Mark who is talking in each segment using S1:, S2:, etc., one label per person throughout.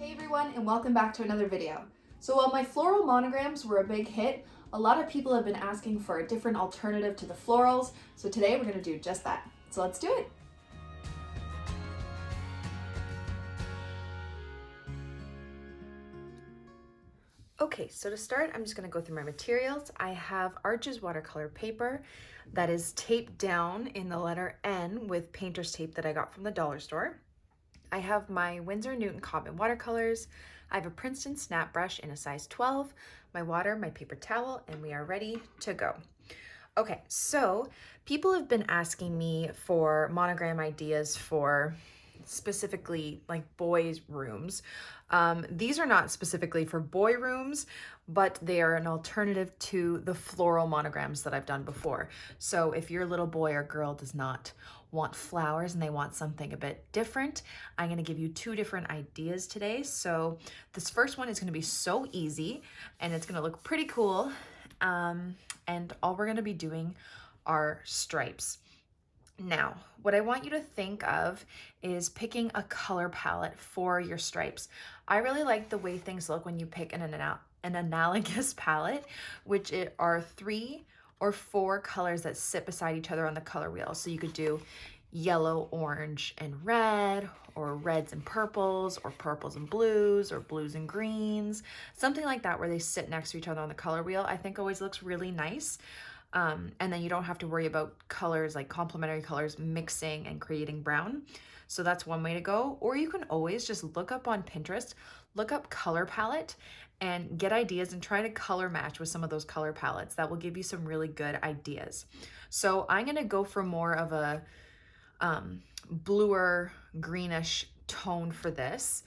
S1: Hey everyone, and welcome back to another video. So while my floral monograms were a big hit, a lot of people have been asking for a different alternative to the florals, so today we're going to do just that. So let's do it! Okay, so to start, I'm just going to go through my materials. I have Arches watercolor paper that is taped down in the letter N with painter's tape that I got from the dollar store. I have my Winsor Cotman watercolors. I have a Princeton snap brush in a size 12, my water, my paper towel, and we are ready to go. Okay, so people have been asking me for monogram ideas for specifically like boys' rooms. These are not specifically for boy rooms, but they are an alternative to the floral monograms that I've done before. So if your little boy or girl does not want flowers and they want something a bit different, I'm going to give you two different ideas today. So this first one is going to be so easy and it's going to look pretty cool. And all we're going to be doing are stripes. Now, what I want you to think of is picking a color palette for your stripes. I really like the way things look when you pick an analogous palette, which are 3 or 4 colors that sit beside each other on the color wheel. So you could do yellow, orange, and red, or reds and purples, or purples and blues, or blues and greens, something like that where they sit next to each other on the color wheel. I think always looks really nice. And then you don't have to worry about colors, like complementary colors, mixing and creating brown. So that's one way to go. Or you can always just look up on Pinterest, look up color palette and get ideas and try to color match with some of those color palettes. That will give you some really good ideas. So I'm gonna go for more of a bluer greenish tone for this,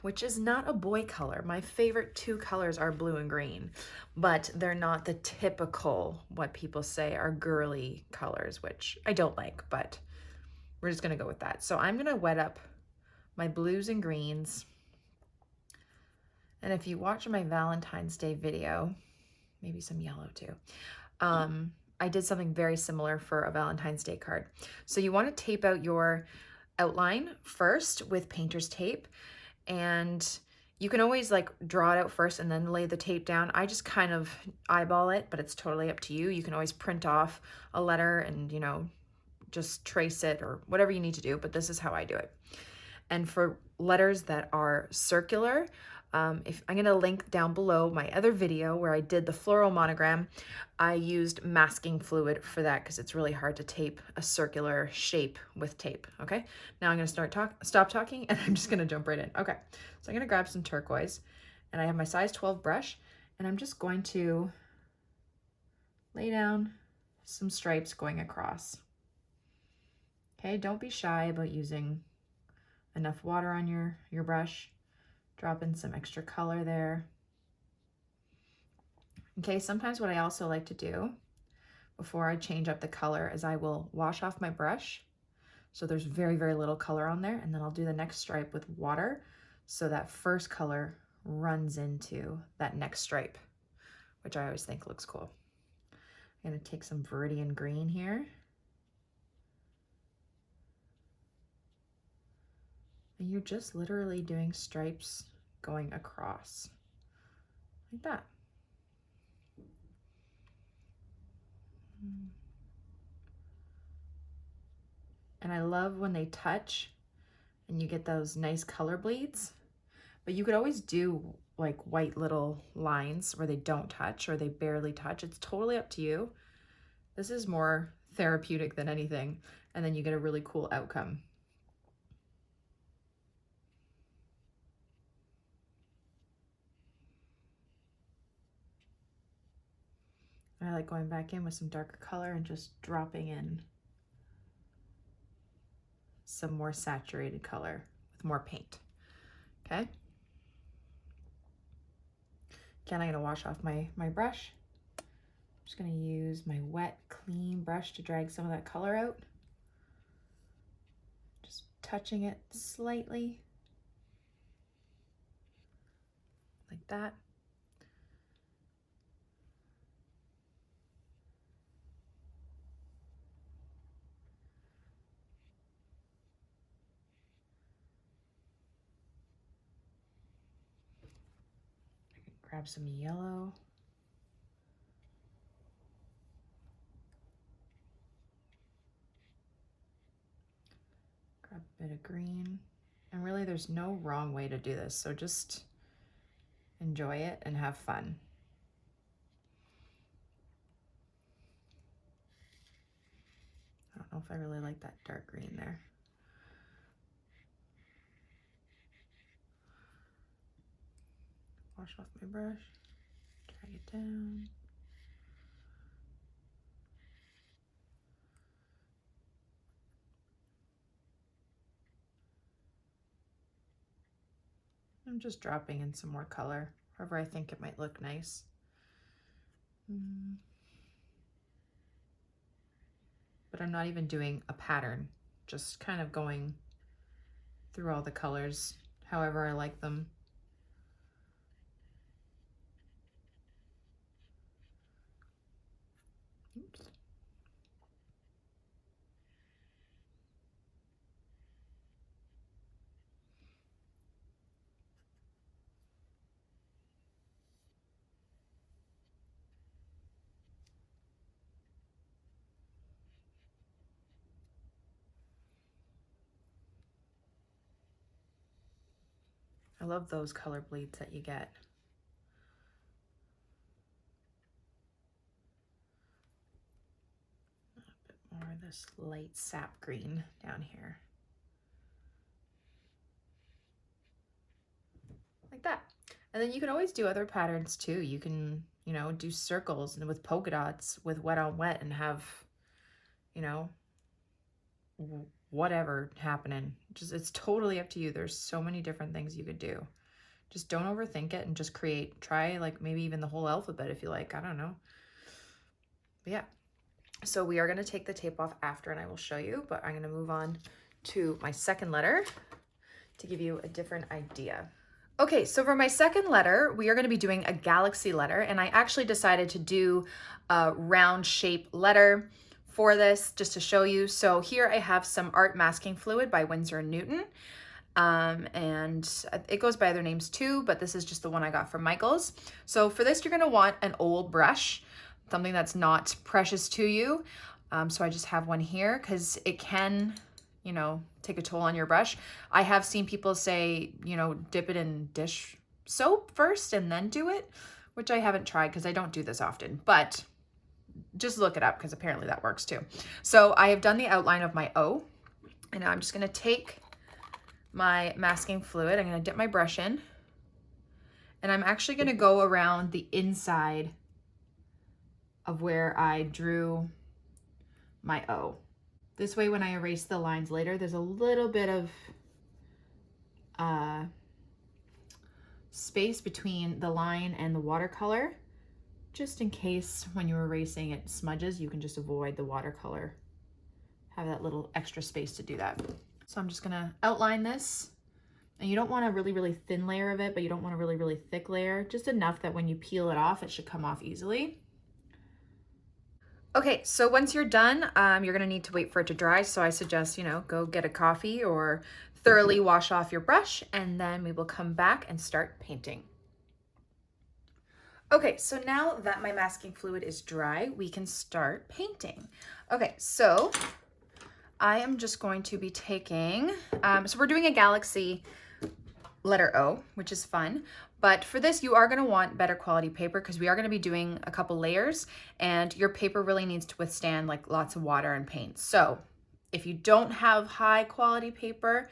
S1: which is not a boy color. My favorite 2 colors are blue and green, but they're not the typical, what people say are girly colors, which I don't like, but we're just gonna go with that. So I'm gonna wet up my blues and greens. And if you watch my Valentine's Day video, maybe some yellow too, I did something very similar for a Valentine's Day card. So you want to tape out your outline first with painter's tape, and you can always like draw it out first and then lay the tape down. I just kind of eyeball it, but it's totally up to you. You can always print off a letter and, you know, just trace it or whatever you need to do, but this is how I do it. And for letters that are circular, if I'm going to link down below my other video where I did the floral monogram, I used masking fluid for that because it's really hard to tape a circular shape with tape. Okay, now I'm going to stop talking and I'm just going to jump right in. Okay, so I'm going to grab some turquoise and I have my size 12 brush and I'm just going to lay down some stripes going across. Okay, don't be shy about using enough water on your brush. Drop in some extra color there. Okay, sometimes what I also like to do before I change up the color is I will wash off my brush. So there's very, very little color on there. And then I'll do the next stripe with water. So that first color runs into that next stripe, which I always think looks cool. I'm gonna take some Viridian green here. And you're just literally doing stripes going across like that. And I love when they touch and you get those nice color bleeds, but you could always do like white little lines where they don't touch or they barely touch. It's totally up to you. This is more therapeutic than anything. And then you get a really cool outcome. I like going back in with some darker color and just dropping in some more saturated color with more paint. Okay. Again, I'm gonna wash off my brush. I'm just gonna use my wet, clean brush to drag some of that color out. Just touching it slightly, like that. Grab some yellow. Grab a bit of green. And really there's no wrong way to do this, so just enjoy it and have fun. I don't know if I really like that dark green there. Wash off my brush, drag it down. I'm just dropping in some more color, wherever I think it might look nice. But I'm not even doing a pattern, just kind of going through all the colors however I like them. Oops. I love those color bleeds that you get. A bit more of this light sap green down here. Like that. And then you can always do other patterns too. You can, you know, do circles and with polka dots with wet on wet and have, you know, whatever happening. Just, it's totally up to you. There's so many different things you could do. Just don't overthink it and just create. Try like maybe even the whole alphabet if you like. I don't know. But yeah. So we are going to take the tape off after and I will show you, but I'm going to move on to my second letter to give you a different idea. Okay, so for my second letter, we are going to be doing a galaxy letter, and I actually decided to do a round shape letter for this just to show you. So here I have some art masking fluid by Winsor & Newton, and it goes by other names too, but this is just the one I got from Michael's. So for this, you're going to want an old brush, something that's not precious to you. So I just have one here because it can, you know, take a toll on your brush. I have seen people say, you know, dip it in dish soap first and then do it, which I haven't tried because I don't do this often, but just look it up because apparently that works too. So I have done the outline of my O, and now I'm just going to take my masking fluid. I'm going to dip my brush in, and I'm actually going to go around the inside of where I drew my O. This way, when I erase the lines later, there's a little bit of space between the line and the watercolor, just in case when you're erasing it smudges, you can just avoid the watercolor. Have that little extra space to do that. So I'm just gonna outline this, and you don't want a really, really thin layer of it, but you don't want a really, really thick layer, just enough that when you peel it off, it should come off easily. Okay, so once you're done, you're gonna need to wait for it to dry. So I suggest, you know, go get a coffee or thoroughly wash off your brush, and then we will come back and start painting. Okay, so now that my masking fluid is dry, we can start painting. Okay, so I am just going to be taking, so we're doing a galaxy letter O, which is fun. But for this, you are going to want better quality paper because we are going to be doing a couple layers, and your paper really needs to withstand like lots of water and paint. So if you don't have high quality paper,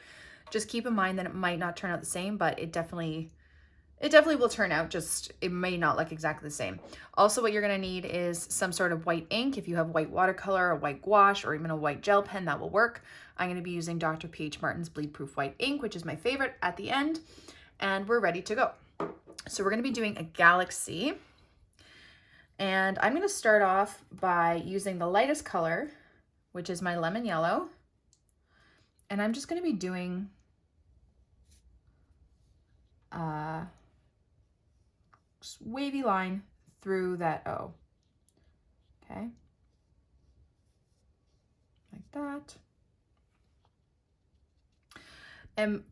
S1: just keep in mind that it might not turn out the same, but it definitely will turn out, just it may not look exactly the same. Also, what you're going to need is some sort of white ink. If you have white watercolor, a white gouache, or even a white gel pen, that will work. I'm going to be using Dr. P.H. Martin's Bleed Proof White Ink, which is my favorite, at the end, and we're ready to go. So we're going to be doing a galaxy, and I'm going to start off by using the lightest color, which is my lemon yellow, and I'm just going to be doing wavy line through that O. Okay, like that. And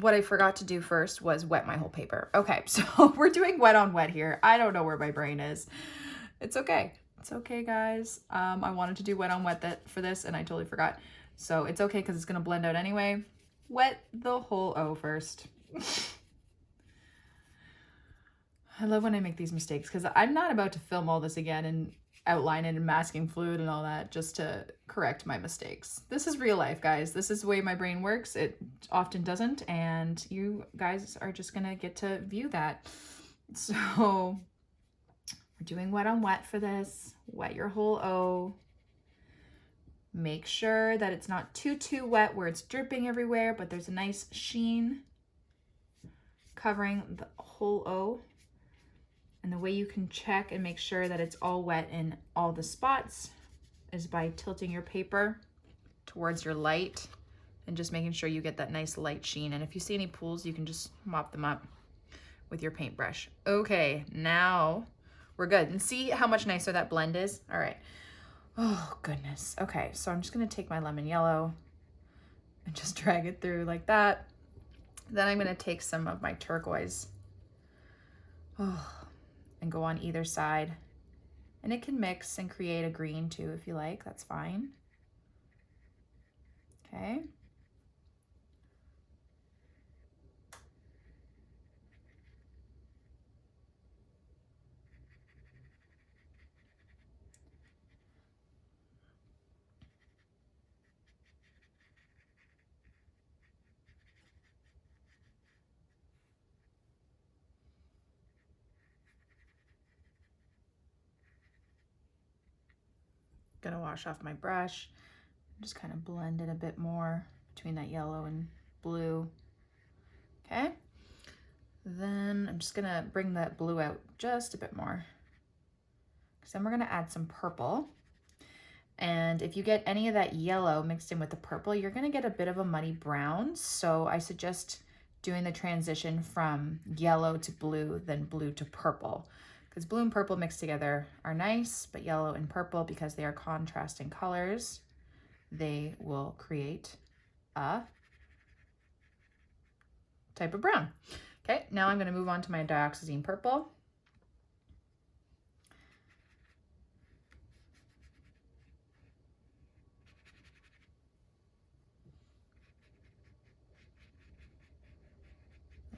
S1: what I forgot to do first was wet my whole paper. Okay, so we're doing wet on wet here. I don't know where my brain is. It's okay. It's okay, guys. I wanted to do wet on wet for this, and I totally forgot. So it's okay because it's going to blend out anyway. Wet the whole O first. I love when I make these mistakes because I'm not about to film all this again and outline it in masking fluid and all that just to correct my mistakes. This is real life, guys. This is the way my brain works. It often doesn't, and you guys are just gonna get to view that. So we're doing wet on wet for this. Wet your whole O. Make sure that it's not too wet where it's dripping everywhere, but there's a nice sheen covering the whole O. And the way you can check and make sure that it's all wet in all the spots is by tilting your paper towards your light and just making sure you get that nice light sheen. And if you see any pools, you can just mop them up with your paintbrush. Okay, now we're good. And see how much nicer that blend is? All right. Oh, goodness. Okay, so I'm just gonna take my lemon yellow and just drag it through like that. Then I'm gonna take some of my turquoise. Oh, and go on either side. And it can mix and create a green too if you like, that's fine. Okay. Gonna wash off my brush, just kind of blend it a bit more between that yellow and blue. Okay, then I'm just gonna bring that blue out just a bit more, because then we're gonna add some purple. And if you get any of that yellow mixed in with the purple, you're gonna get a bit of a muddy brown. So I suggest doing the transition from yellow to blue, then blue to purple. Because blue and purple mixed together are nice, but yellow and purple, because they are contrasting colors, they will create a type of brown. Okay, now I'm gonna move on to my dioxazine purple.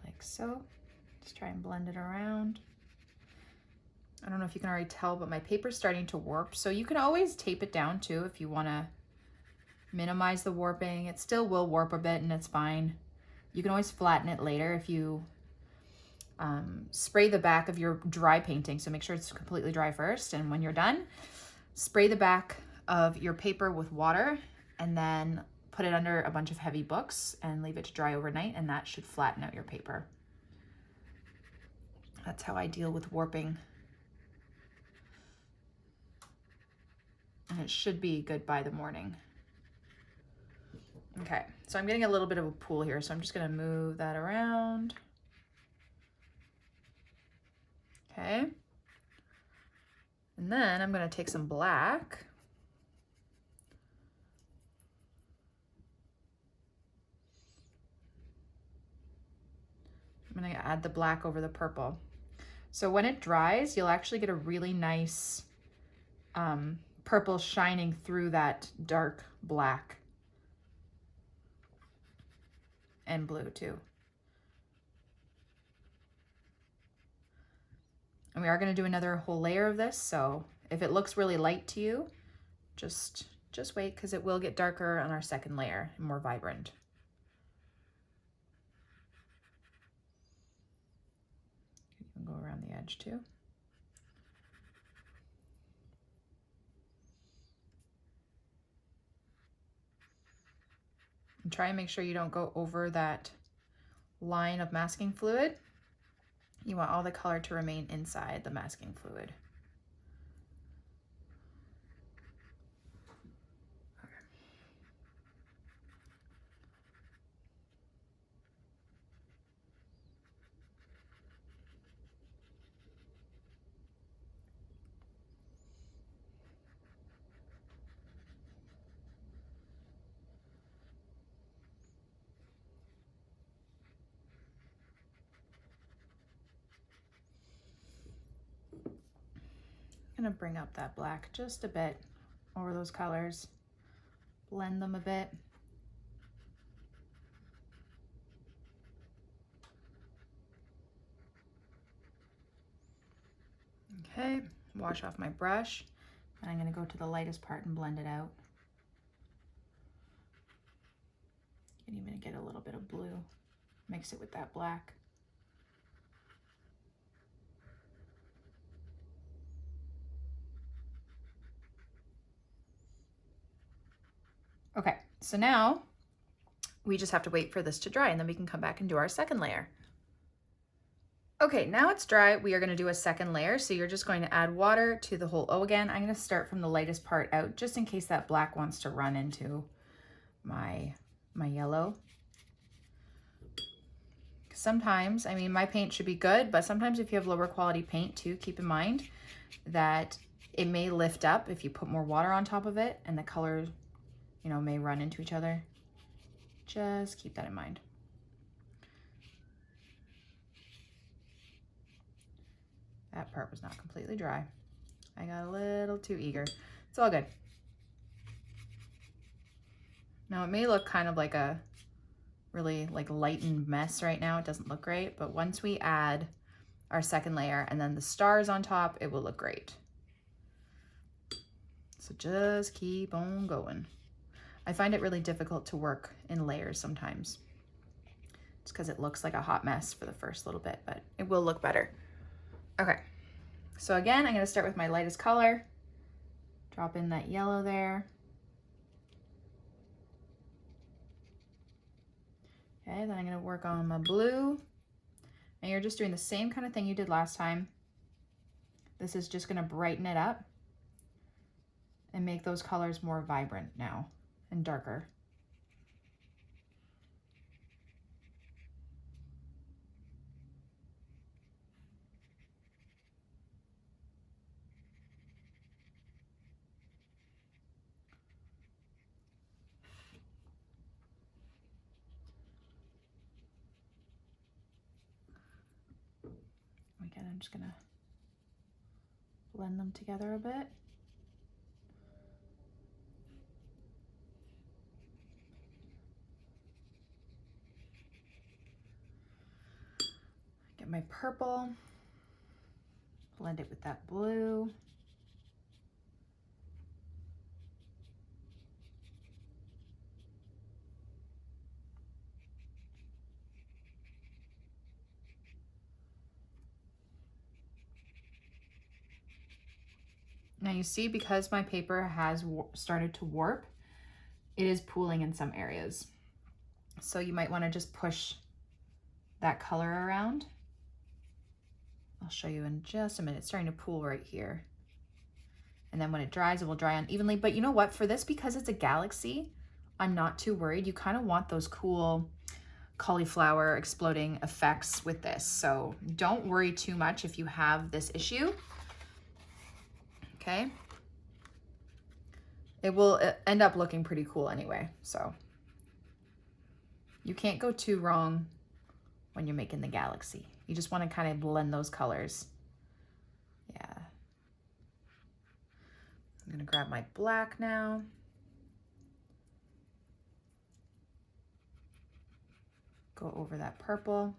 S1: Like so. Just try and blend it around. I don't know if you can already tell, but my paper's starting to warp. So you can always tape it down too if you wanna minimize the warping. It still will warp a bit and it's fine. You can always flatten it later if you spray the back of your dry painting. So make sure it's completely dry first. And when you're done, spray the back of your paper with water and then put it under a bunch of heavy books and leave it to dry overnight, and that should flatten out your paper. That's how I deal with warping. And it should be good by the morning. Okay, so I'm getting a little bit of a pool here, so I'm just gonna move that around. Okay. And then I'm gonna take some black. I'm gonna add the black over the purple. So when it dries, you'll actually get a really nice purple shining through that dark black and blue too. And we are going to do another whole layer of this, so if it looks really light to you, just wait, because it will get darker on our second layer and more vibrant. You can go around the edge too. And try and make sure you don't go over that line of masking fluid. You want all the color to remain inside the masking fluid. gonna bring up that black just a bit over those colors, blend them a bit. Okay, wash off my brush, and I'm gonna go to the lightest part and blend it out. And even get a little bit of blue, mix it with that black. Okay, so now we just have to wait for this to dry, and then we can come back and do our second layer. Okay, now it's dry. We are gonna do a second layer. So you're just going to add water to the whole O again. I'm gonna start from the lightest part out, just in case that black wants to run into my yellow. Sometimes, I mean, my paint should be good, but sometimes if you have lower quality paint too, keep in mind that it may lift up if you put more water on top of it, and the colors, you know, may run into each other. Just keep that in mind. That part was not completely dry. I got a little too eager. It's all good. Now it may look kind of like a really like lightened mess right now. It doesn't look great, but once we add our second layer and then the stars on top, it will look great. So just keep on going. I find it really difficult to work in layers sometimes. It's because it looks like a hot mess for the first little bit, but it will look better. Okay, so again, I'm gonna start with my lightest color. Drop in that yellow there. Okay, then I'm gonna work on my blue. And you're just doing the same kind of thing you did last time. This is just gonna brighten it up and make those colors more vibrant now and darker. Again, I'm just gonna blend them together a bit. Get my purple, blend it with that blue. Now you see, because my paper has started to warp, it is pooling in some areas. So you might want to just push that color around. I'll show you in just a minute. It's starting to pool right here. And then when it dries, it will dry unevenly. But you know what? For this, because it's a galaxy, I'm not too worried. You kind of want those cool cauliflower exploding effects with this. So don't worry too much if you have this issue. Okay. It will end up looking pretty cool anyway. So you can't go too wrong when you're making the galaxy. You just want to kind of blend those colors. Yeah. I'm gonna grab my black now. Go over that purple.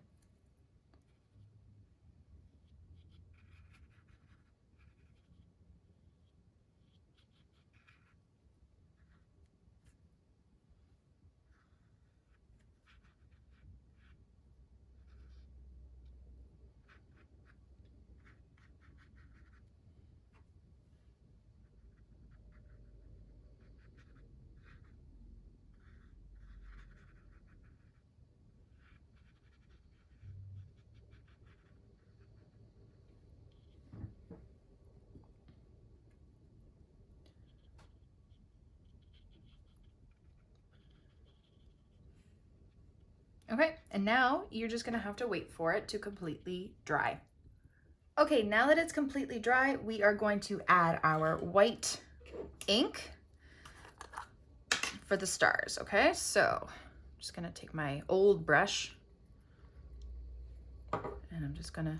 S1: Okay, and now you're just gonna have to wait for it to completely dry. Okay, now that it's completely dry, we are going to add our white ink for the stars, okay? So I'm just gonna take my old brush and I'm just gonna,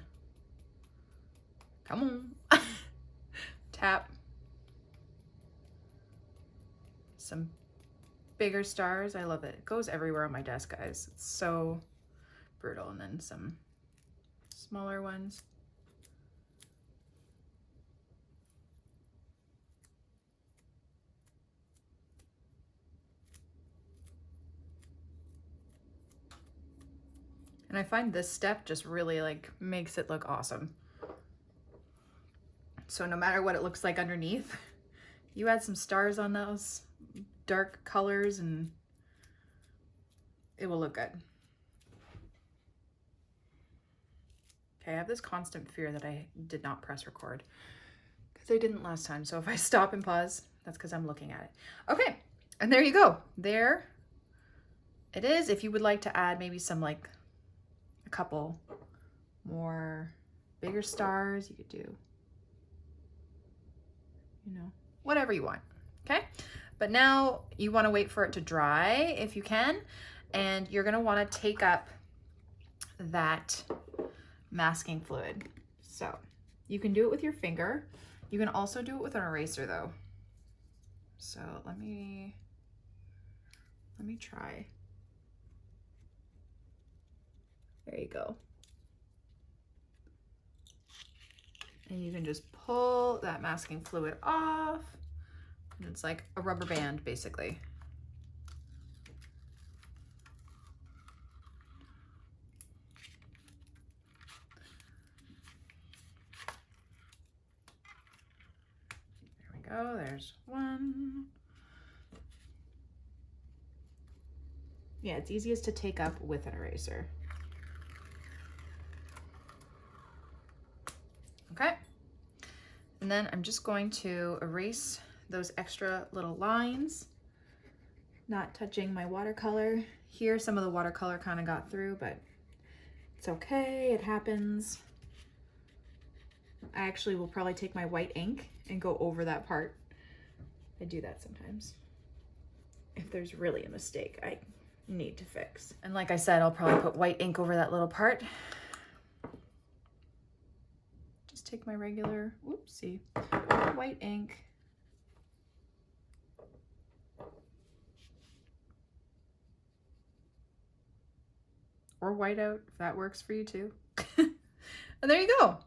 S1: come on, tap some bigger stars. I love it. It goes everywhere on my desk, guys. It's so brutal. And then some smaller ones. And I find this step just really like makes it look awesome. So no matter what it looks like underneath, you add some stars on those dark colors and it will look good. Okay, I have this constant fear that I did not press record because I didn't last time. So if I stop and pause, that's because I'm looking at it. Okay, and there you go. There it is. If you would like to add maybe some like a couple more bigger stars, you could do, you know, whatever you want. Okay, but now you want to wait for it to dry if you can, and you're going to want to take up that masking fluid. So you can do it with your finger. You can also do it with an eraser though. So let me try. There you go. And you can just pull that masking fluid off. And it's like a rubber band, basically. There we go, there's one. Yeah, it's easiest to take up with an eraser. Okay, and then I'm just going to erase those extra little lines, not touching my watercolor. Here, some of the watercolor kind of got through, but it's okay, it happens. I actually will probably take my white ink and go over that part. I do that sometimes. If there's really a mistake I need to fix. And like I said, I'll probably put white ink over that little part. Take my regular, whoopsie, white ink. Or whiteout, if that works for you too. And there you go.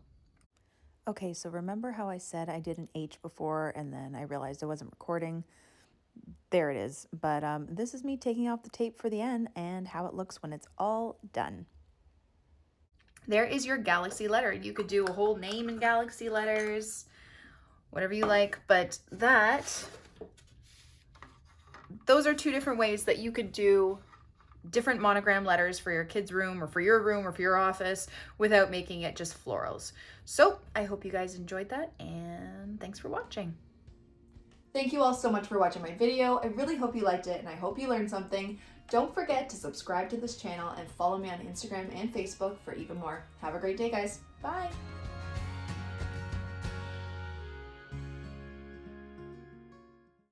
S2: Okay, so remember how I said I did an H before and then I realized I wasn't recording? There it is. But this is me taking off the tape for the N and how it looks when it's all done.
S1: There is your galaxy letter. You could do a whole name in galaxy letters, whatever you like, but those are two different ways that you could do different monogram letters for your kids' room or for your office without making it just florals. So I hope you guys enjoyed that, and thanks for watching.
S3: Thank you all so much for watching my video. I really hope you liked it and I hope you learned something. Don't forget to subscribe to this channel and follow me on Instagram and Facebook for even more. Have a great day, guys. Bye.